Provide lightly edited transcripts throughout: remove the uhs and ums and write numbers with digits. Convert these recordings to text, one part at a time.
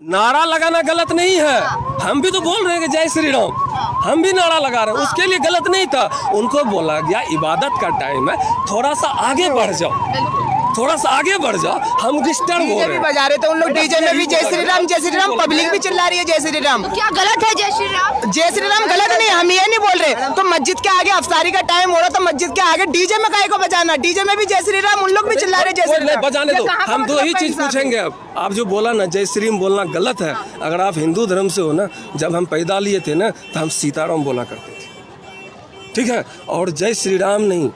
नारा लगाना गलत नहीं है, हम भी तो बोल रहे हैं कि जय श्री राम, हम भी नारा लगा रहे हैं, उसके लिए गलत नहीं था। उनको बोला गया इबादत का टाइम है, थोड़ा सा आगे बढ़ जाओ, थोड़ा सा आगे बढ़ जाओ। हम डिस्टर्ब हो रहे हैं, बजा रहे थे उन लोग डीजे में भी जय श्री राम, पब्लिक भी चिल्ला रही है जय श्री राम। तो क्या गलत है जय श्री राम? जय श्री राम गलत नहीं, हम ये नहीं बोल रहे। तो मस्जिद के आगे अफ्तारी का टाइम हो रहा था, मस्जिद के आगे डीजे में काहे को बजाना? डीजे में भी जय श्री राम, उन लोग भी चिल्ला रहे जय श्री राम। बजाने दो, हम दो ही चीज पूछेंगे। अब आप जो बोला ना जय श्री राम बोलना गलत है, अगर आप हिंदू धर्म से हो ना, जब हम पैदा लिए थे ना तो हम सीताराम बोला करते थे, ठीक है? और जय श्री राम नहीं,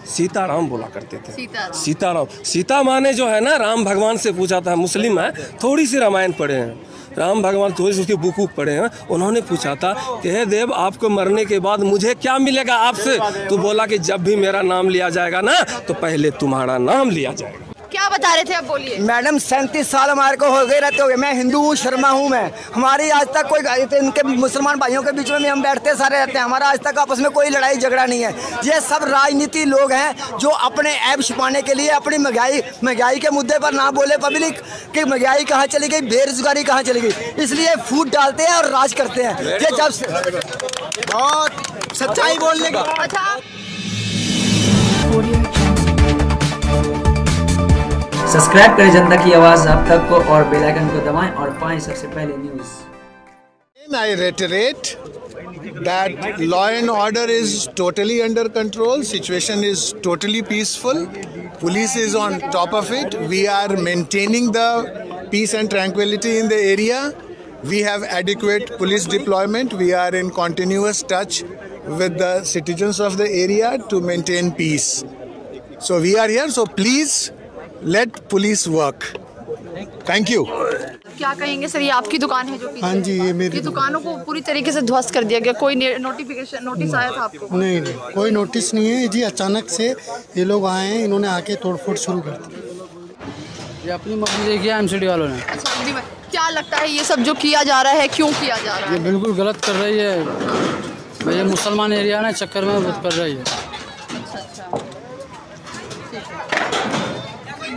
सीताराम बोला करते थे। सीताराम, सीता माँ ने जो है ना राम भगवान से पूछा था, मुस्लिम है, थोड़ी सी रामायण पढ़े हैं, राम भगवान थोड़ी सी उसकी बुक पढ़े हैं, उन्होंने पूछा था कि हे देव आपको मरने के बाद मुझे क्या मिलेगा आपसे? तो बोला कि जब भी मेरा नाम लिया जाएगा ना तो पहले तुम्हारा नाम लिया जाएगा। क्या बता रहे थे आप, बोलिए। मैडम 37 साल हमारे को हो गए रहते हो गए। मैं हिंदू हूँ, शर्मा हूँ मैं। हमारी आज तक कोई इनके मुसलमान भाइयों के बीच में हम बैठते सारे रहते हैं, हमारा आज तक आपस में कोई लड़ाई झगड़ा नहीं है। ये सब राजनीति लोग हैं जो अपने ऐब छुपाने के लिए अपनी महंगाई के मुद्दे पर ना बोले पब्लिक कि महंगाई कहाँ चली गई, बेरोजगारी कहाँ चली गई, इसलिए फूट डालते हैं और राज करते हैं। ये जब से बहुत सच्चाई बोलने का। अच्छा, सब्सक्राइब करें जनता की आवाज़ आप तक को और बेल आइकन को दबाएं और पाएं सबसे पहले news. I reiterate that law and order is totally under control. Situation is totally peaceful. Police is on top of it. We are maintaining the peace and tranquility in the area. We have adequate police deployment. We are in continuous touch with the citizens of the area to maintain peace. So we are here. So please let police work. Thank you. क्या कहेंगे sir, ये आपकी दुकान है जो पीछे? हाँ जी, ये मेरी दुकानों को पूरी तरीके से ध्वस्त कर दिया गया। कोई नोटिस आया था आपको? नहीं, कोई नोटिस नहीं है जी। अचानक से ये लोग आए हैं, इन्होंने आके तोड़फोड़ शुरू कर दी। ये अपनी मर्जी से किया एमसीडी वालों ने। अच्छा, क्या लगता है ये सब जो किया जा रहा है, क्यों किया जा रहा है? ये बिल्कुल गलत कर रही है, ये मुसलमान एरिया ना चक्कर में बहुत कर रही है।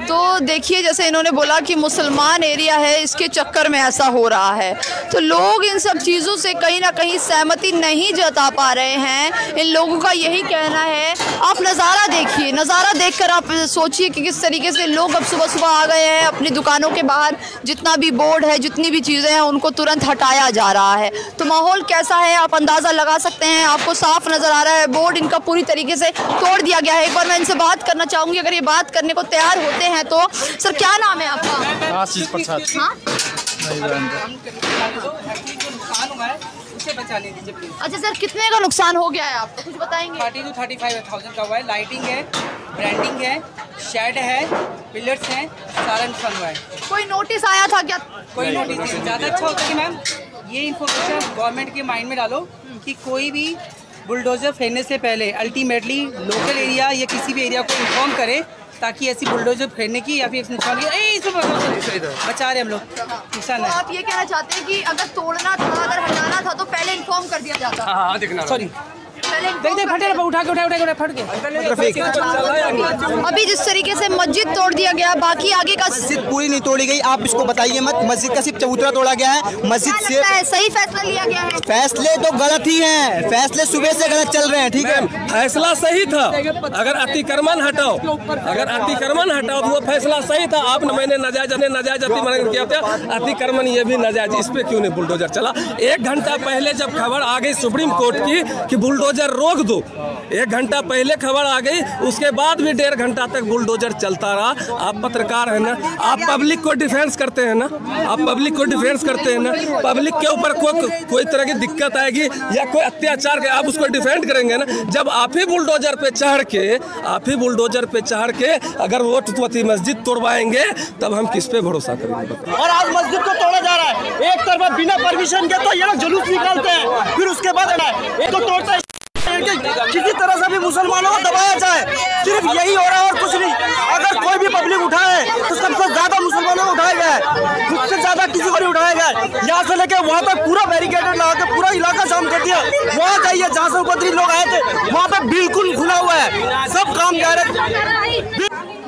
तो देखिए, जैसे इन्होंने बोला कि मुसलमान एरिया है, इसके चक्कर में ऐसा हो रहा है, तो लोग इन सब चीज़ों से कहीं ना कहीं सहमति नहीं जता पा रहे हैं। इन लोगों का यही कहना है। आप नज़ारा देखिए, नज़ारा देखकर आप सोचिए कि किस तरीके से लोग अब सुबह सुबह आ गए हैं। अपनी दुकानों के बाहर जितना भी बोर्ड है, जितनी भी चीज़ें हैं, उनको तुरंत हटाया जा रहा है। तो माहौल कैसा है आप अंदाज़ा लगा सकते हैं। आपको साफ नज़र आ रहा है, बोर्ड इनका पूरी तरीके से तोड़ दिया गया है। एक बार मैं इनसे बात करना चाहूँगी, अगर ये बात करने को तैयार होते हैं तो। सर, क्या नाम है आपका? आशीष प्रसाद। हाँ? अच्छा सर, कितने का नुकसान हो गया है आपको, कुछ बताएंगे? 30 to 35,000 का हुआ है। लाइटिंग है, ब्रांडिंग है, शेड है, पिलर्स हैं, सारा नुकसान हुआ है। कोई नोटिस आया था क्या? कोई नोटिस नहीं। ज़्यादा अच्छा होता कि मैम ये इन्फॉर्मेशन गवर्नमेंट के माइंड में डालो कि कोई भी बुलडोजर फेरने से पहले अल्टीमेटली लोकल एरिया या किसी भी एरिया को इन्फॉर्म करे, ताकि ऐसी बुलडोजर फेरने की या फिर नुकसान की बचा रहे हम लोग नुकसान। तो आप ये कहना चाहते हैं कि अगर तोड़ना था, अगर हटाना था तो पहले इन्फॉर्म कर दिया जाता? सॉरी, उठा के फट गया। अभी जिस तरीके से मस्जिद तोड़ दिया गया, बाकी आगे का मस्जिद पूरी नहीं तोड़ी गई, आप इसको बताइए मत। मस्जिद का सिर्फ चबूतरा तोड़ा गया है। मस्जिद से सही फैसला लिया गया है? फैसले तो गलत ही हैं, फैसले सुबह से गलत चल रहे हैं। ठीक है, फैसला सही था। अगर अतिक्रमण हटाओ, तो वो फैसला सही था। आपने मैंने नाजायज अतिक्रमण किया था, अतिक्रमण ये भी नाजायज, इस पे क्यों नहीं बुलडोजर चला? 1 घंटा पहले जब खबर आ गई सुप्रीम कोर्ट की कि बुलडोजर रोक दो, 1 घंटा पहले खबर आ गई, उसके बाद भी 1.5 घंटा तक बुलडोजर चलता रहा। आप पत्रकार है ना, आप पब्लिक को डिफेंस करते हैं ना, पब्लिक के ऊपर कोई तरह की दिक्कत आएगी या कोई अत्याचार के आप उसको डिफेंड करेंगे ना। जब आप ही बुलडोजर पे चढ़ के अगर वो मस्जिद तोड़वाएंगे, तब हम किस पे भरोसा करेंगे? और आज मस्जिद को तोड़ा जा रहा है। एक तरफ बिना परमिशन के तो ये लोग जुलूस निकालते हैं, फिर उसके बाद तो तोड़ता है। किसी तरह से भी मुसलमानों को दबाया जाए, सिर्फ यही हो रहा है और कुछ नहीं। अगर कोई भी पब्लिक उठाए तो सबसे ज्यादा मुसलमानों को उठाया गया है, उससे ज्यादा किसी को नहीं उठाया गया है। यहाँ से लेके वहाँ तक पूरा बैरिकेड लगा के पूरा इलाका जाम कर दिया। वहाँ जाइए जहाँ से उपद्रवी लोग आए थे, वहाँ पे बिल्कुल खुला हुआ है, सब काम जा रहे हैं।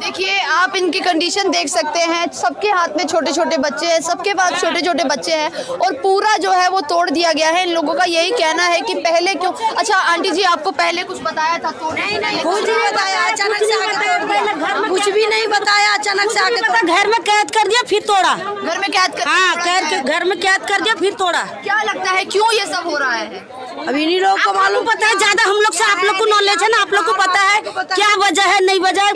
देखिए आप इनकी कंडीशन देख सकते हैं, सबके हाथ में छोटे छोटे बच्चे हैं, सबके पास छोटे छोटे बच्चे हैं और पूरा जो है वो तोड़ दिया गया है। इन लोगों का यही कहना है कि पहले क्यों। अच्छा आंटी जी, आपको पहले कुछ बताया था? तो नहीं कुछ नहीं बताया, अचानक से आके कुछ भी नहीं बताया, अचानक से आके घर में कैद कर दिया फिर तोड़ा। घर में कैद कर? हाँ, घर में कैद कर दिया फिर तोड़ा। क्या लगता है क्यों ये सब हो रहा है? अब इन्हीं लोगों को मालूम, पता है ज्यादा हम लोग से, आप लोग को नॉलेज है ना, आप लोग को पता है क्या वजह है, नहीं वजह है।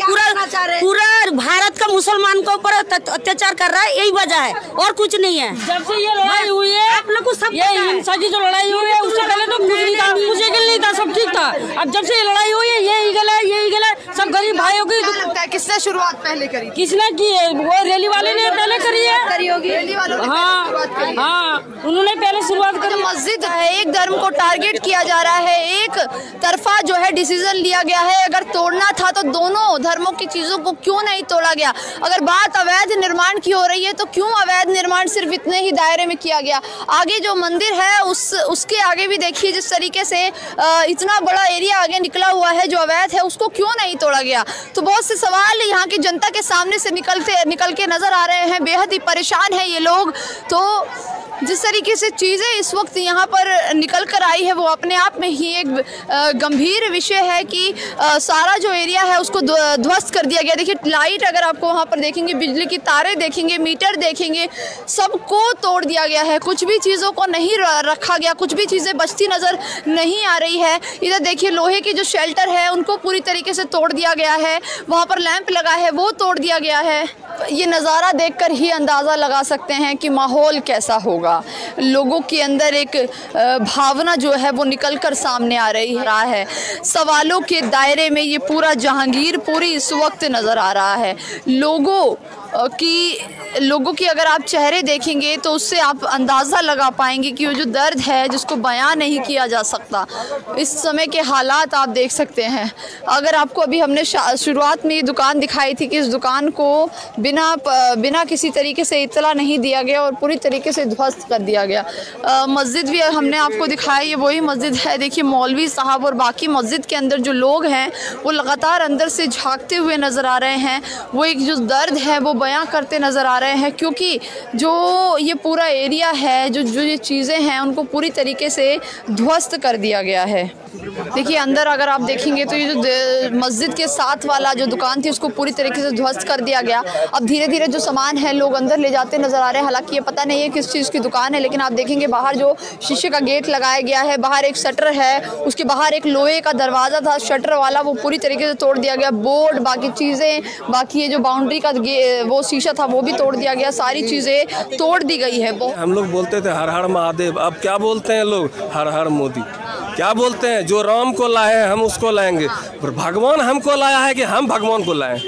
पूरा भारत का मुसलमान के ऊपर अत्याचार कर रहा है, यही वजह है और कुछ नहीं है। जब से ये लड़ाई हुई है आप लोग को सब ये हिंसा की जो लड़ाई हुई है उससे पहले तो कुछ नहीं था, कुछ नहीं था, सब ठीक था। अब जब से ये लड़ाई हुई है ये ईगल है, ये ईगल है, सब गरीब भाइयों की। लगता है किसने शुरुआत पहले करी? किसने की है? वो रैली वाले ने पहले करी है। रैली वालों ने हाँ, उन्होंने पहले शुरुआत करी। मस्जिद है, एक धर्म को टारगेट किया जा रहा है, एक तरफा जो है डिसीजन लिया गया है। अगर तोड़ना था तो दोनों धर्मों की चीजों को क्यों नहीं तोड़ा गया? अगर बात अवैध निर्माण की हो रही है तो क्यों अवैध निर्माण सिर्फ इतने ही दायरे में किया गया? आगे जो मंदिर है उसके आगे भी देखिए जिस तरीके से इतना बड़ा एरिया आगे निकला हुआ है जो अवैध है, उसको क्यों नहीं तोड़ा गया? तो बहुत से सवाल यहाँ की जनता के सामने से निकल के नजर आ रहे हैं। बेहद ही परेशान है ये लोग। तो जिस तरीके से चीज़ें इस वक्त यहाँ पर निकल कर आई है वो अपने आप में ही एक गंभीर विषय है कि सारा जो एरिया है उसको ध्वस्त कर दिया गया। देखिए लाइट अगर आपको वहाँ पर देखेंगे, बिजली की तारें देखेंगे, मीटर देखेंगे, सबको तोड़ दिया गया है। कुछ भी चीज़ों को नहीं रखा गया, कुछ भी चीज़ें बचती नज़र नहीं आ रही है। इधर देखिए लोहे की जो शेल्टर है उनको पूरी तरीके से तोड़ दिया गया है, वहाँ पर लैंप लगा है वो तोड़ दिया गया है। ये नज़ारा देखकर ही अंदाज़ा लगा सकते हैं कि माहौल कैसा होगा। लोगों के अंदर एक भावना जो है वो निकल कर सामने आ रही है। सवालों के दायरे में ये पूरा जहांगीरपुरी इस वक्त नज़र आ रहा है। लोगों की अगर आप चेहरे देखेंगे तो उससे आप अंदाज़ा लगा पाएंगे कि वो जो दर्द है जिसको बयान नहीं किया जा सकता। इस समय के हालात आप देख सकते हैं। अगर आपको अभी हमने शुरुआत में ये दुकान दिखाई थी कि इस दुकान को बिना किसी तरीके से इत्तला नहीं दिया गया और पूरी तरीके से ध्वस्त कर दिया गया। मस्जिद भी हमने आपको दिखाया, ये वही मस्जिद है। देखिए मौलवी साहब और बाकी मस्जिद के अंदर जो लोग हैं वो लगातार अंदर से झांकते हुए नज़र आ रहे हैं। वो एक जो दर्द है वो बयां करते नज़र आ रहे हैं, क्योंकि जो ये पूरा एरिया है, जो ये चीज़ें हैं उनको पूरी तरीके से ध्वस्त कर दिया गया है। देखिए अंदर अगर आप देखेंगे तो ये जो मस्जिद के साथ वाला जो दुकान थी उसको पूरी तरीके से ध्वस्त कर दिया गया। अब धीरे धीरे जो सामान है लोग अंदर ले जाते नज़र आ रहे हैं। हालांकि ये पता नहीं है किस चीज़ की दुकान है, लेकिन आप देखेंगे बाहर जो शीशे का गेट लगाया गया है, बाहर एक शटर है, उसके बाहर एक लोहे का दरवाज़ा था शटर वाला, वो पूरी तरीके से तोड़ दिया गया। बोर्ड, बाकी चीज़ें, बाकी ये जो बाउंड्री का वो शीशा था वो भी तोड़ दिया गया। सारी चीज़ें तोड़ दी गई है। हम लोग बोलते थे हर हर महादेव, अब क्या बोलते हैं लोग? हर हर मोदी। क्या बोलते हैं? जो राम को लाए हैं हम उसको लाएंगे, पर भगवान हमको लाया है कि हम भगवान को लाएं।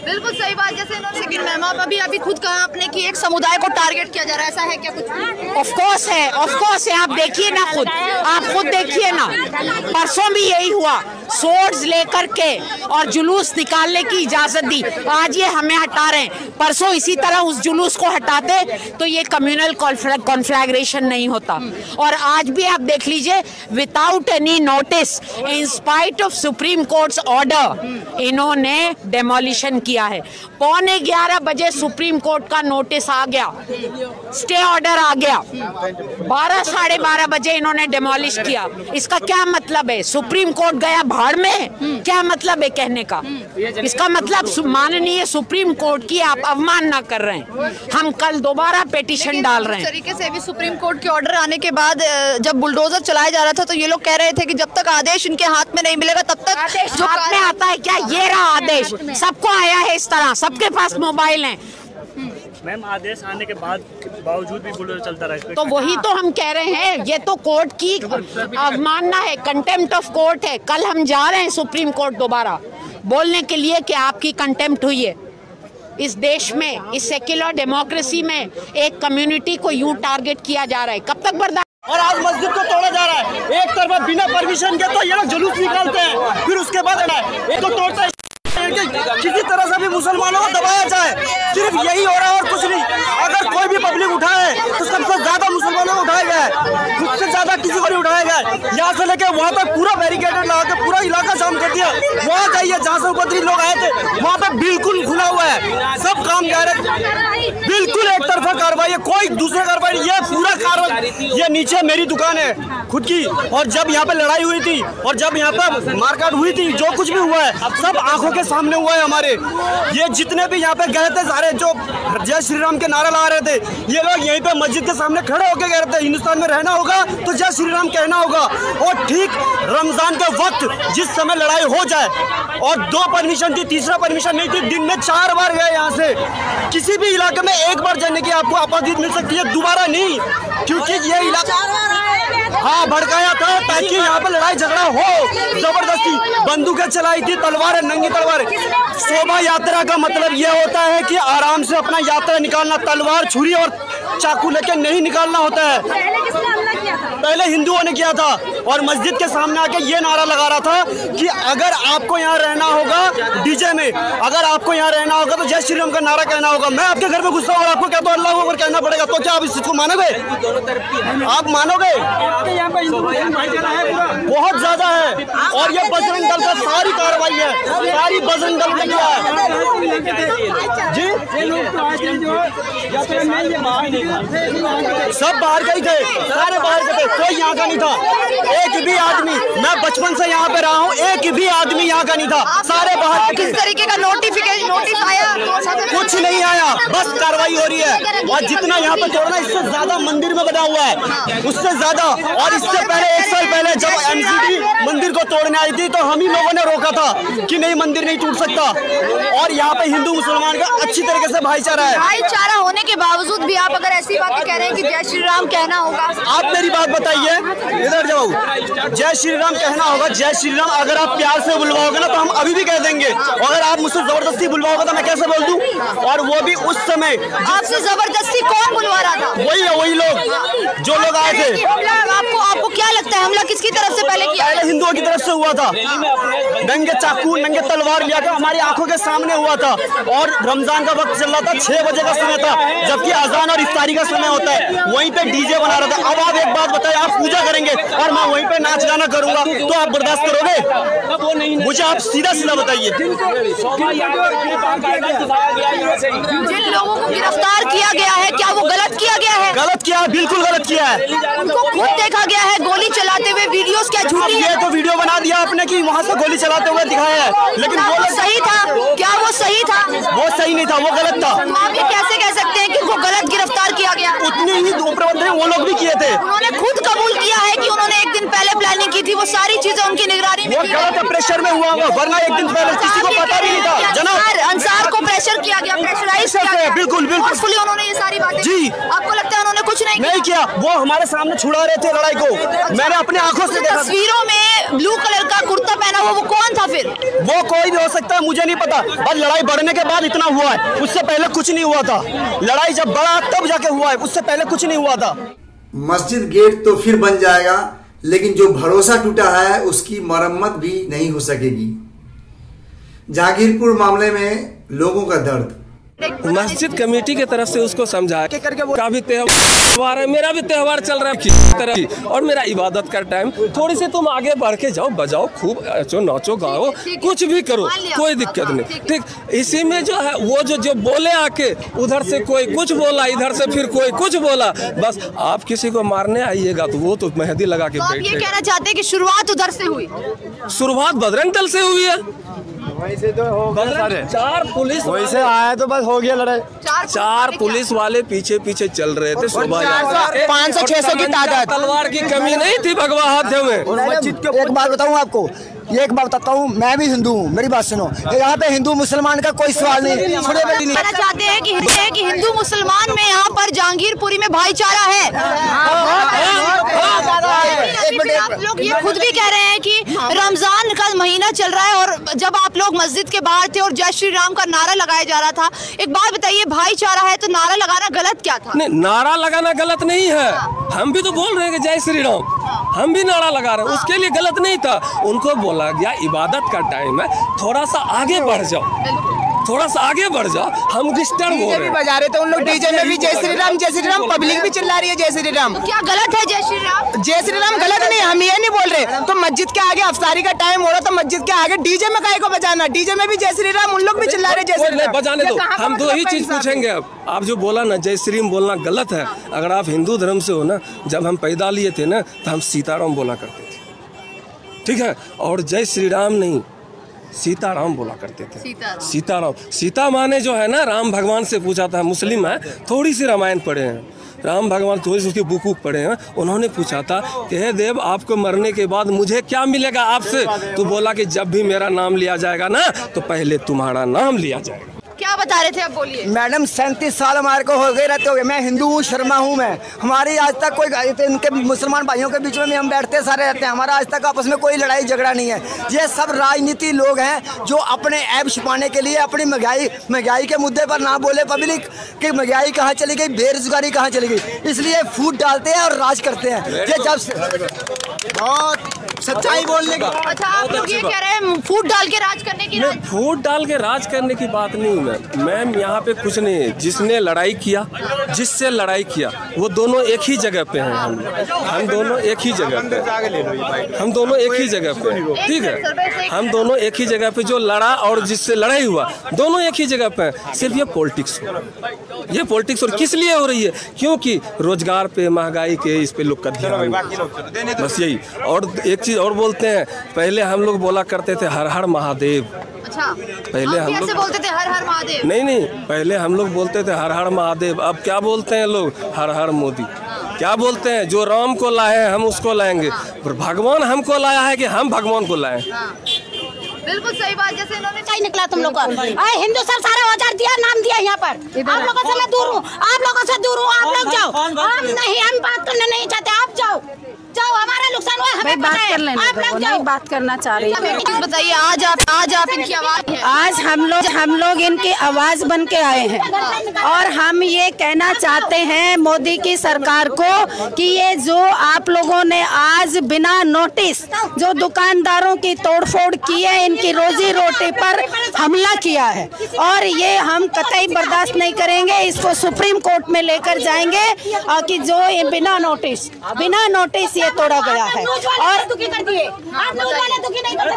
बिल्कुल सही बात। जैसे लेकिन मैम आप अभी खुद कहा आपने कि एक समुदाय को टारगेट किया जा रहा है, ऐसा है क्या कुछ? ऑफ कोर्स है। आप देखिए ना, आप खुद देखिए ना, परसों भी यही हुआ। सोर्ड्स लेकर के और जुलूस निकालने की इजाजत दी, आज ये हमें हटा रहे हैं। परसों इसी तरह उस जुलूस को हटाते तो ये कम्युनल कॉन्फ्लैग्रेशन नहीं होता। और आज भी आप देख लीजिए, without any notice, in spite of supreme courts order, इन्होंने डेमोलिशन किया है। 11:15 बजे सुप्रीम कोर्ट का नोटिस आ गया, स्टे ऑर्डर आ गया, 12 साढ़े 12 बजे इन्होंने डेमोलिश किया। इसका क्या मतलब है? सुप्रीम कोर्ट गया भाड़ में, क्या मतलब है कहने का? इसका मतलब माननीय सुप्रीम कोर्ट की आप अवमानना कर रहे हैं। हम कल दोबारा पेटिशन डाल रहे हैं। इस तरीके से भी सुप्रीम कोर्ट के ऑर्डर आने के बाद जब बुलडोजर चलाया जा रहा था तो ये लोग कह रहे थे कि जब तक आदेश इनके हाथ में नहीं मिलेगा तब तक जो हाथ में आता है क्या? ये रहा आदेश, सबको आया है इस तरह, सबके पास मोबाइल हैं। मैम आदेश आने के बावजूद भी बुलडोजर चलता रहा, तो वही तो हम कह रहे हैं, ये तो कोर्ट की अवमानना है, कंटेम्प्ट ऑफ कोर्ट है। कल हम जा रहे हैं सुप्रीम कोर्ट दोबारा बोलने के लिए कि आपकी कंटेम्प्ट हुई है। इस देश में, इस सेक्युलर डेमोक्रेसी में एक कम्युनिटी को यूं टारगेट किया जा रहा है, कब तक बर्दाश्त? और आज मस्जिद को तोड़ा जा रहा है। एक तरफ बिना परमिशन के तो ये लोग जुलूस निकालते हैं, फिर उसके बाद एक तो तोड़ते हैं। किसी तरह से भी मुसलमानों को दबाया जाए, सिर्फ यही हो रहा है और कुछ नहीं। अगर कोई भी पब्लिक उठाए तो सबसे ज्यादा मुसलमानों को उठाया गया है, उससे ज्यादा किसी को नहीं उठाया गया है। यहाँ से लेके वहाँ तक पूरा बैरिकेडेड लगा के पूरा इलाका जाम कर दिया। वहाँ जाइए जहाँ से उपद्रवी लोग आए थे, वहाँ पे बिल्कुल खुला हुआ है, सब काम जा रहे, बिल्कुल एक तरफा कार्रवाई है, कोई दूसरा कार्रवाई। ये पूरा कार्रवाई, ये नीचे मेरी दुकान है खुद की, और जब यहाँ पे लड़ाई हुई थी और जब यहाँ पे मारकाट हुई थी, जो कुछ भी हुआ है सब आंखों के सामने हुआ है हमारे। ये जितने भी यहाँ पे गए थे सारे जो जय श्री राम के नारा ला रहे थे, ये लोग यहीं पे मस्जिद के सामने खड़े होकर कह रहे थे हिंदुस्तान में रहना होगा तो जय श्री राम कहना होगा। और ठीक रमजान के वक्त जिस समय लड़ाई हो जाए, और 2 परमिशन थी, तीसरा परमिशन नहीं थी, दिन में 4 बार गए यहाँ से। किसी भी इलाके में 1 बार जाने की आपको आपादी मिल सकती है, दोबारा नहीं, क्योंकि ये इलाका हाँ भड़काया था ताकि यहाँ पे लड़ाई झगड़ा हो। जबरदस्ती बंदूकें चलाई थी, तलवारें, नंगी तलवार। शोभा यात्रा का मतलब ये होता है कि आराम से अपना यात्रा निकालना, तलवार, छुरी और चाकू लेके नहीं निकालना होता है। पहले हिंदुओं ने किया था और मस्जिद के सामने आके ये नारा लगा रहा था कि अगर आपको यहाँ रहना होगा डीजे में, अगर आपको यहाँ रहना होगा तो जय श्री राम का नारा कहना होगा। मैं आपके घर में घुसा हूँ और आपको कहता हूँ अल्लाह अकबर कहना पड़ेगा, तो क्या आप इस चीज को मानोगे? आप मानोगे? बहुत ज्यादा है। और ये बजरंग दल का सारी कार्रवाई है, सारी बजरंग दल ने किया है जी। सब बाहर के ही थे, सारे बाहर के थे, कोई यहाँ का नहीं था। एक भी आदमी, मैं बचपन से यहाँ पे रहा हूँ, एक भी आदमी यहाँ का नहीं था, सारे बाहर। किस तरीके का नोटिस आया? कुछ नहीं आया, बस कार्रवाई हो रही है। और जितना यहाँ पे तोड़ना, इससे ज्यादा मंदिर में बना हुआ है, उससे ज्यादा। और इससे पहले 1 साल पहले जब एमसीडी मंदिर को तोड़ने आई थी तो हम ही लोगों ने रोका था कि नहीं, मंदिर नहीं टूट सकता। और यहाँ पे हिंदू मुसलमान का अच्छी तरीके से भाईचारा है। भाईचारा होने के बावजूद भी आप अगर ऐसी बातें कह रहे हैं कि जय श्री राम कहना होगा, आप मेरी बात बताइए, इधर जाओ, जय श्री राम कहना होगा। जय श्री राम अगर आप प्यार से बुलवाओगे ना तो हम अभी भी कह देंगे, और अगर आप मुझसे जबरदस्ती बुलवाओगे तो मैं कैसे बोल दूं? और वो भी उस समय आपसे जबरदस्ती कौन बुलवा रहा था? वही है, वही लोग जो लोग आए थे। आपको क्या लगता है हमला किसकी तरफ से पहले किया? पहले हिंदुओं की तरफ से हुआ था, नंगे चाकू, नंगे तलवार लिया था, हमारी आंखों के सामने हुआ था। और रमजान का वक्त चल रहा था, 6 बजे का समय था, जबकि अजान और इफ्तारी का समय होता है। वहीं पे डीजे बना रहा था। अब आप एक बात बताइए, आप पूजा करेंगे और मैं वहीं पे नाच गाना करूंगा तो आप बर्दाश्त करोगे? मुझे आप सीधा सीधा बताइए। जिन लोगों को गिरफ्तार किया गया है, क्या वो गलत किया गया है? गलत किया है, बिल्कुल गलत किया है। उनको खुद देखा गया है गोली चलाते हुए, वीडियोस क्या झूठी है? ये तो वीडियो बना दिया आपने कि वहाँ से गोली चलाते हुए दिखाया है, लेकिन वो सही था क्या? वो सही था? वो सही नहीं था, वो गलत था। तो आप ये कैसे कह सकते हैं कि उनको गलत गिरफ्तार किया गया? उतनी ही उपलब्धि वो लोग भी किए थे। उन्होंने खुद कबूल किया है कि उन्होंने 1 दिन पहले प्लानिंग की थी, वो सारी चीजें उनकी निगरानी में। वो गलत प्रेशर में हुआ, वरना 1 दिन पहले किसी को पता भी नहीं था। जनाब अंसार को प्रेशर किया गया, प्रेशराइज किया गया। बिल्कुल बिल्कुल उन्होंने ये सारी बातें जी। आपको लगता है उन्होंने कुछ नहीं किया? वो हमारे सामने छुड़ा रहे थे लड़ाई को, मैंने अपने आंखों से देखा। तस्वीरों में ब्लू कलर का कुर्ता पहना हुआ वो कौन था फिर? वो कोई भी हो सकता है, मुझे नहीं पता। बस लड़ाई बढ़ने के बाद इतना हुआ है, उससे पहले कुछ नहीं हुआ था। लड़ाई जब बढ़ा तब जाके हुआ है, उससे पहले कुछ नहीं हुआ था। मस्जिद गेट तो फिर बन जाएगा, लेकिन जो भरोसा टूटा है उसकी मरम्मत भी नहीं हो सकेगी। जहांगीरपुर मामले में लोगों का दर्द, मस्जिद कमेटी की तरफ से उसको समझाया का भी त्योहार है, मेरा भी त्योहार चल रहा है तरह की, और मेरा इबादत का टाइम, थोड़ी सी तुम आगे बढ़ के जाओ, बजाओ खूब, नाचो गाओ, कुछ भी करो, कोई दिक्कत नहीं। ठीक, इसी में जो है वो जो बोले आके, उधर से कोई कुछ बोला, इधर से फिर कोई कुछ बोला, बस आप किसी को मारने आइएगा तो वो तो मेहंदी लगा के बैठ। ये कहना चाहते हैं कि शुरुआत उधर से हुई? शुरुआत बजरंग दल से हुई है। वहीं से तो हो गए सारे, 4 पुलिस वहीं से आया तो बस हो गया लड़ाई। 4 पुलिस वाले पीछे पीछे चल रहे थे। 500-600 की तादाद, तलवार की कमी नहीं थी भगवा हाथ में। एक बात बताऊं आपको, ये एक बात बताता हूँ, मैं भी हिंदू हूँ, मेरी बात सुनो। यहाँ पे हिंदू मुसलमान का कोई सवाल नहीं। कहना चाहते हैं कि हिंदू मुसलमान में यहाँ पर जहांगीरपुरी में भाईचारा है। आप लोग ये खुद भी कह रहे हैं कि रमजान का महीना चल रहा है और जब आप लोग मस्जिद के बाहर थे और जय श्री राम का नारा लगाया जा रहा था, एक बात बताइए, भाईचारा है तो नारा लगाना गलत क्या था? नहीं, नारा लगाना गलत नहीं है, हम भी तो बोल रहे हैं कि जय श्री राम, हम भी नारा लगा रहे हैं, उसके लिए गलत नहीं था। उनको बोला गया इबादत का टाइम है, थोड़ा सा आगे बढ़ जाओ, थोड़ा सा आगे बढ़ जा, हम डिस्टर्ब हो रहे हैं। बजा रहे थे उन लोग डीजे में भी जय श्री राम, पब्लिक भी चिल्ला रही है जय श्री राम। क्या गलत है जय श्री राम? जय श्री राम गलत नहीं, हम ये नहीं बोल रहे। तो मस्जिद के आगे अफ्तारी का टाइम हो रहा, तो मस्जिद के आगे डीजे में काहे को बजाना? डीजे में भी जय श्री राम, उन लोग भी चिल्ला रहे जय श्री राम। बजाने दो, हम दो ही चीज पूछेंगे। अब आप जो बोला ना जय श्री राम बोलना गलत है। अगर आप हिंदू धर्म से हो ना, जब हम पैदा लिए थे ना तो हम सीताराम बोला करते थे, ठीक है? और जय श्री राम नहीं, सीताराम बोला करते थे। सीताराम, सीता माने जो है ना, राम भगवान से पूछा था, मुस्लिम है, थोड़ी सी रामायण पढ़े हैं, राम भगवान थोड़ी सी उसकी बुक पढ़े हैं। उन्होंने पूछा था कि हे देव, आपको मरने के बाद मुझे क्या मिलेगा आपसे? तो बोला कि जब भी मेरा नाम लिया जाएगा ना, तो पहले तुम्हारा नाम लिया जाएगा। क्या बता रहे थे आप, बोलिए। मैडम 37 साल हमारे को हो गए रहते हो गए। मैं हिंदू हूँ, शर्मा हूँ मैं। हमारी आज तक कोई इनके मुसलमान भाइयों के बीच में हम बैठते सारे रहते हैं। हमारा आज तक आपस में कोई लड़ाई झगड़ा नहीं है। ये सब राजनीति लोग हैं जो अपने ऐब छुपाने के लिए अपनी महंगाई के मुद्दे पर ना बोले पब्लिक कि महंगाई कहाँ चली गई, बेरोजगारी कहाँ चली गई, इसलिए फूट डालते हैं और राज करते हैं। ये जब बहुत सच्चाई बोलने का। अच्छा, आप लोग ये कह रहे हैं फूट डाल के राज करने की? फूट डाल के राज करने की बात नहीं है मैम, यहाँ पे कुछ नहीं है। जिसने लड़ाई किया, जिससे लड़ाई किया, वो दोनों एक ही जगह पे हैं। हम दोनों एक ही जगह पे, हम दोनों एक ही जगह पे, ठीक है? हम दोनों एक ही जगह पे, जो लड़ा और जिससे लड़ाई हुआ, दोनों एक ही जगह पे हैं। सिर्फ ये पॉलिटिक्स हो, ये पॉलिटिक्स और किस लिए हो रही है? क्योंकि रोजगार पे, महंगाई के, इस पे लोग का ध्यान, बस यही। और एक चीज और बोलते हैं, पहले हम लोग बोला करते थे हर हर महादेव। अच्छा, पहले हम लोग बोलते थे हर हर महादेव? नहीं, पहले हम लोग बोलते थे हर हर महादेव। अब क्या बोलते हैं लोग? हर हर मोदी। क्या बोलते हैं? जो राम को लाए हैं हम उसको लाएंगे, पर भगवान हमको लाया है कि हम भगवान को लाएं। बिल्कुल सही बात। जैसे इन्होंने कहीं निकला तुम लोग का हिंदू सर सारा औजार दिया, नाम दिया यहाँ पर। आप लोगों से मैं दूर हूँ, आप लोगों से दूर हूँ, आप लोग जाओ। हम नहीं, हम बात करना नहीं चाहते, आप जाओ, हमारा नुकसान हुआ, हमें बात कर लेना। आप लोग नहीं बात करना चाह रही है। बताइए, आज आप इनकी आवाज है। आज हम लोग इनकी आवाज बन के आए हैं और हम ये कहना चाहते हैं मोदी की सरकार को कि ये जो आप लोगों ने आज बिना नोटिस जो दुकानदारों की तोड़फोड़ की है, इनकी रोजी रोटी पर हमला किया है, और ये हम कतई बर्दाश्त नहीं करेंगे। इसको सुप्रीम कोर्ट में लेकर जाएंगे कि जो बिना नोटिस ये तोड़ा गया है। और दुखी कर दिए, आप न्यूज़ वाले दुखी नहीं करते।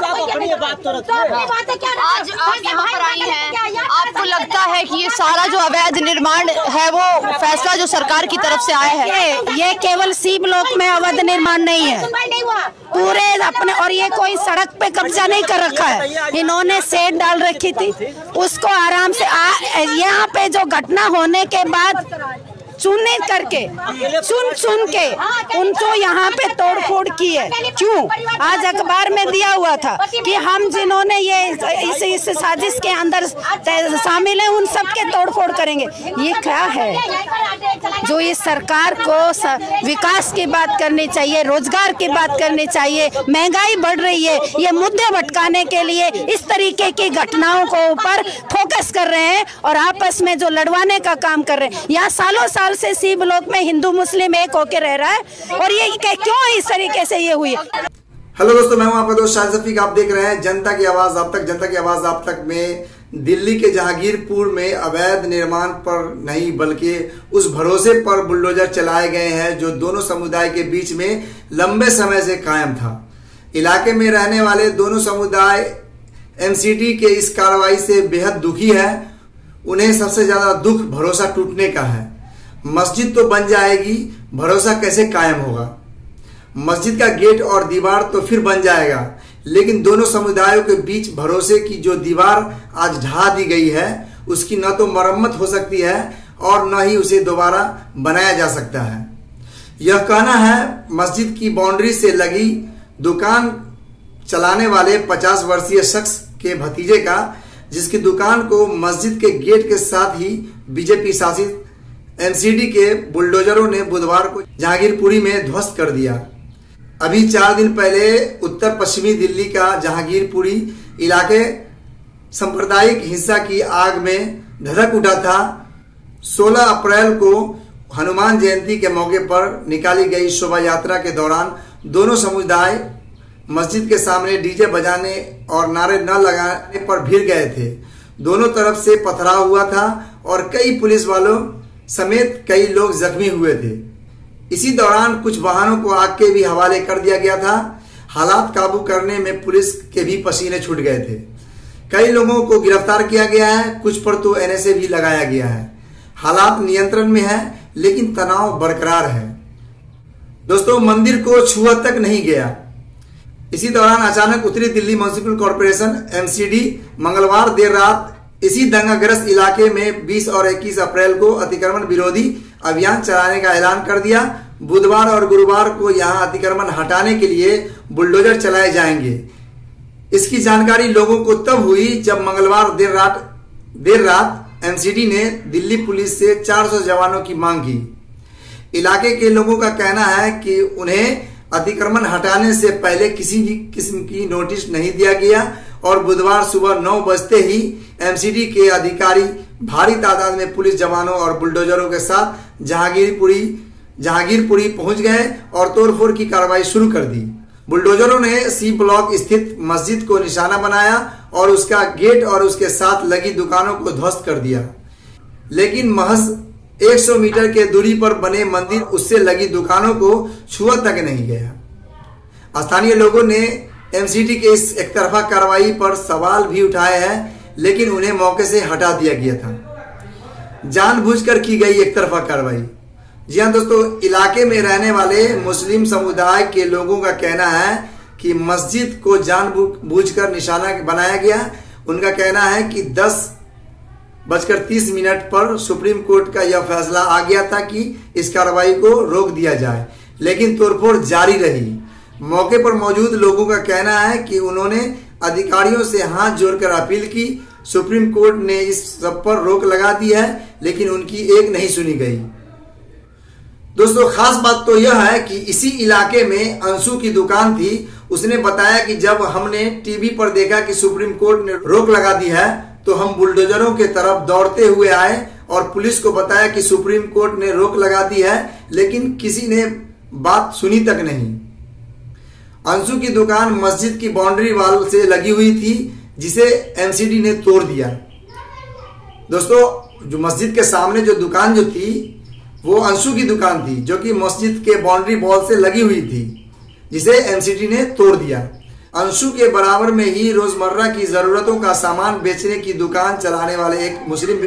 आज आप यहाँ पर आई हैं, आपको लगता है कि ये सारा जो अवैध निर्माण है वो फैसला जो सरकार की तरफ से आया है? ये केवल सी ब्लॉक में अवैध निर्माण नहीं है, पूरे अपने, और ये कोई सड़क पे कब्जा नहीं कर रखा है। इन्होंने शेड डाल रखी थी, उसको आराम से यहाँ पे जो घटना होने के बाद चुन के उनको यहाँ पे तोड़फोड़ की है। क्यों? आज अखबार में दिया हुआ था कि हम जिन्होंने ये इस साजिश के अंदर शामिल हैं उन सब के तोड़फोड़ करेंगे। ये क्या है? जो इस सरकार को विकास की बात करनी चाहिए, रोजगार की बात करनी चाहिए, महंगाई बढ़ रही है, ये मुद्दे भटकाने के लिए इस तरीके की घटनाओं को ऊपर फोकस कर रहे हैं और आपस में जो लड़वाने का काम कर रहे हैं। यहाँ सालों साल से सी ब्लॉक में हिंदू मुस्लिम एक होके रह रहा है, और ये क्यों इस तरीके से ये हुई? हेलो दोस्तों, मैं हूं आपका दोस्त शाहिद रफीक। आप देख रहे हैं जनता की आवाज आप तक। जनता की आवाज आप तक में दिल्ली के जहांगीरपुर में अवैध निर्माण पर नहीं बल्कि उस भरोसे पर बुलडोजर चलाए गए हैं जो दोनों समुदाय के बीच में लंबे समय से कायम था। इलाके में रहने वाले दोनों समुदाय एमसीडी के इस कार्रवाई से बेहद दुखी है। उन्हें सबसे ज्यादा दुख भरोसा टूटने का है। मस्जिद तो बन जाएगी, भरोसा कैसे कायम होगा? मस्जिद का गेट और दीवार तो फिर बन जाएगा, लेकिन दोनों समुदायों के बीच भरोसे की जो दीवार आज ढा दी गई है उसकी न तो मरम्मत हो सकती है और न ही उसे दोबारा बनाया जा सकता है। यह कहना है मस्जिद की बाउंड्री से लगी दुकान चलाने वाले 50 वर्षीय शख्स के भतीजे का, जिसकी दुकान को मस्जिद के गेट के साथ ही बीजेपी शासित एमसीडी के बुलडोजरों ने बुधवार को जहांगीरपुरी में ध्वस्त कर दिया। अभी 4 दिन पहले उत्तर पश्चिमी दिल्ली का जहांगीरपुरी इलाके सांप्रदायिक हिंसा की आग में धधक उठा था। 16 अप्रैल को हनुमान जयंती के मौके पर निकाली गई शोभा यात्रा के दौरान दोनों समुदाय मस्जिद के सामने डीजे बजाने और नारे न लगाने पर भिड़ गए थे। दोनों तरफ से पथराव हुआ था और कई पुलिस वालों समेत कई लोग जख्मी हुए थे। इसी दौरान कुछ वाहनों को आग के भी हवाले कर दिया गया था। हालात काबू करने में पुलिस के भी पसीने छूट गए थे। कई लोगों को गिरफ्तार किया गया है, कुछ पर तो एनएसए भी लगाया गया है। हालात नियंत्रण में है, लेकिन तनाव बरकरार है। दोस्तों, मंदिर को छुआ तक नहीं गया। इसी दौरान अचानक उत्तरी दिल्ली म्युनिसिपल कॉर्पोरेशन एमसीडी मंगलवार देर रात इसी दंगाग्रस्त इलाके में 20 और 21 अप्रैल को अतिक्रमण विरोधी अभियान चलाने का ऐलान कर दिया। बुधवार और गुरुवार को यहां अतिक्रमण हटाने के लिए बुलडोजर चलाए जाएंगे। इसकी जानकारी लोगों को तब हुई जब मंगलवार देर रात एमसीडी ने दिल्ली पुलिस से 400 जवानों की मांग की। इलाके के लोगों का कहना है कि उन्हें अतिक्रमण हटाने से पहले किसी भी किस्म की नोटिस नहीं दिया गया और बुधवार सुबह 9 बजते ही एमसीडी के अधिकारी भारी तादाद में पुलिस जवानों और बुलडोजरों के साथ जहांगीरपुरी पहुंच गए और तोड़फोड़ की कार्रवाई शुरू कर दी। बुलडोजरों ने सी ब्लॉक स्थित मस्जिद को निशाना बनाया और उसका गेट और उसके साथ लगी दुकानों को ध्वस्त कर दिया, लेकिन महज 100 मीटर के दूरी पर बने मंदिर उससे लगी दुकानों को छुआ तक नहीं गया। स्थानीय लोगों ने एमसीडी के इस एकतरफा कार्रवाई पर सवाल भी उठाए हैं, लेकिन उन्हें मौके से हटा दिया गया था। जानबूझकर की गई एकतरफा कार्रवाई। जी हाँ दोस्तों, इलाके में रहने वाले मुस्लिम समुदाय के लोगों का कहना है कि मस्जिद को जानबूझकर निशाना बनाया गया। उनका कहना है कि 10:30 पर सुप्रीम कोर्ट का यह फैसला आ गया था कि इस कार्रवाई को रोक दिया जाए, लेकिन तोड़फोड़ जारी रही। मौके पर मौजूद लोगों का कहना है कि उन्होंने अधिकारियों से हाथ जोड़कर अपील की। सुप्रीम कोर्ट ने इस सब पर रोक लगा दी है, लेकिन उनकी एक नहीं सुनी गई। दोस्तों, खास बात तो यह है कि इसी इलाके में अंशु की दुकान थी। उसने बताया कि जब हमने टीवी पर देखा कि सुप्रीम कोर्ट ने रोक लगा दी है, तो हम बुलडोजरों के तरफ दौड़ते हुए आए और पुलिस को बताया कि सुप्रीम कोर्ट ने रोक लगा दी है, लेकिन किसी ने बात सुनी तक नहीं। अंशु की दुकान मस्जिद की बाउंड्री वॉल से लगी हुई थी, जिसे एमसीडी ने तोड़ दिया। दोस्तों, जो मस्जिद के सामने जो दुकान जो थी वो अंशु की दुकान थी, जो कि मस्जिद के बाउंड्री वॉल से लगी हुई थी, जिसे एमसीडी ने तोड़ दिया। अंशु के बराबर में ही रोजमर्रा की जरूरतों का सामान बेचने की दुकान चलाने वाले एक मुस्लिम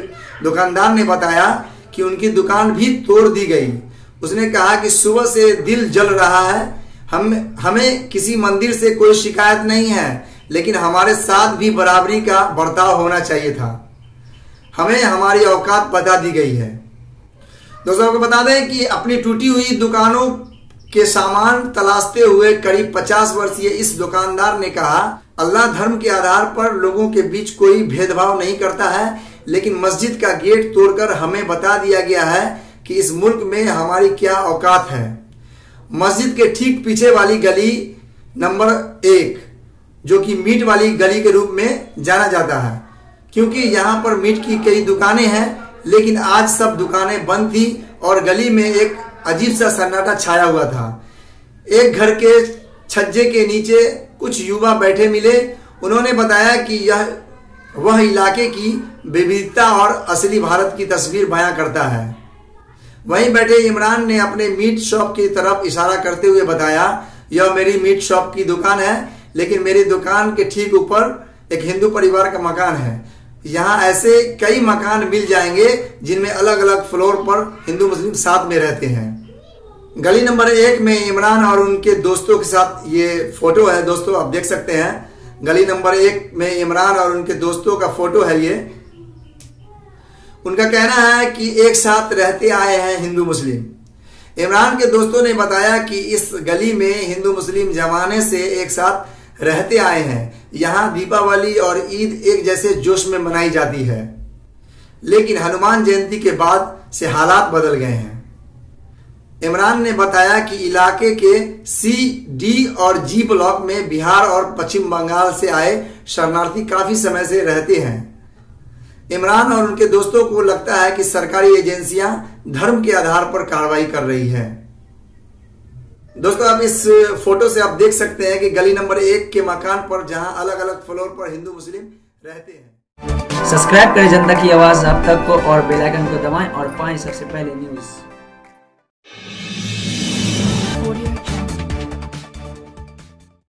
दुकानदार ने बताया कि उनकी दुकान भी तोड़ दी गई। उसने कहा कि सुबह से दिल जल रहा है। हमें किसी मंदिर से कोई शिकायत नहीं है, लेकिन हमारे साथ भी बराबरी का बर्ताव होना चाहिए था। हमें हमारी औकात बता दी गई है। दोस्तों, आपको बता दें कि अपनी टूटी हुई दुकानों के सामान तलाशते हुए करीब 50 वर्षीय इस दुकानदार ने कहा, अल्लाह धर्म के आधार पर लोगों के बीच कोई भेदभाव नहीं करता है, लेकिन मस्जिद का गेट तोड़कर हमें बता दिया गया है कि इस मुल्क में हमारी क्या औकात है। मस्जिद के ठीक पीछे वाली गली नंबर 1, जो कि मीट वाली गली के रूप में जाना जाता है, क्योंकि यहाँ पर मीट की कई दुकानें हैं, लेकिन आज सब दुकानें बंद थी और गली में एक अजीब सा सन्नाटा छाया हुआ था। एक घर के छज्जे के नीचे कुछ युवा बैठे मिले। उन्होंने बताया कि यह वह इलाके की विविधता और असली भारत की तस्वीर बयां करता है। वहीं बैठे इमरान ने अपने मीट शॉप की तरफ इशारा करते हुए बताया, यह मेरी मीट शॉप की दुकान है, लेकिन मेरी दुकान के ठीक ऊपर एक हिंदू परिवार का मकान है। यहाँ ऐसे कई मकान मिल जाएंगे जिनमें अलग अलग फ्लोर पर हिंदू मुस्लिम साथ में रहते हैं। गली नंबर 1 में इमरान और उनके दोस्तों के साथ ये फोटो है। दोस्तों, आप देख सकते हैं, गली नंबर 1 में इमरान और उनके दोस्तों का फोटो है ये। उनका कहना है कि एक साथ रहते आए हैं हिंदू मुस्लिम। इमरान के दोस्तों ने बताया कि इस गली में हिंदू मुस्लिम जमाने से एक साथ रहते आए हैं। यहाँ दीपावली और ईद एक जैसे जोश में मनाई जाती है, लेकिन हनुमान जयंती के बाद से हालात बदल गए हैं। इमरान ने बताया कि इलाके के सी, डी और जी ब्लॉक में बिहार और पश्चिम बंगाल से आए शरणार्थी काफी समय से रहते हैं। इमरान और उनके दोस्तों को लगता है कि सरकारी एजेंसियां धर्म के आधार पर कार्रवाई कर रही है। दोस्तों, आप इस फोटो से आप देख सकते हैं कि गली नंबर 1 के मकान पर जहां अलग अलग फ्लोर पर हिंदू मुस्लिम रहते हैं। सब्सक्राइब करें जनता की आवाज़ आप तक को और बेल आइकन को दबाएं और पाएं सबसे पहले न्यूज़।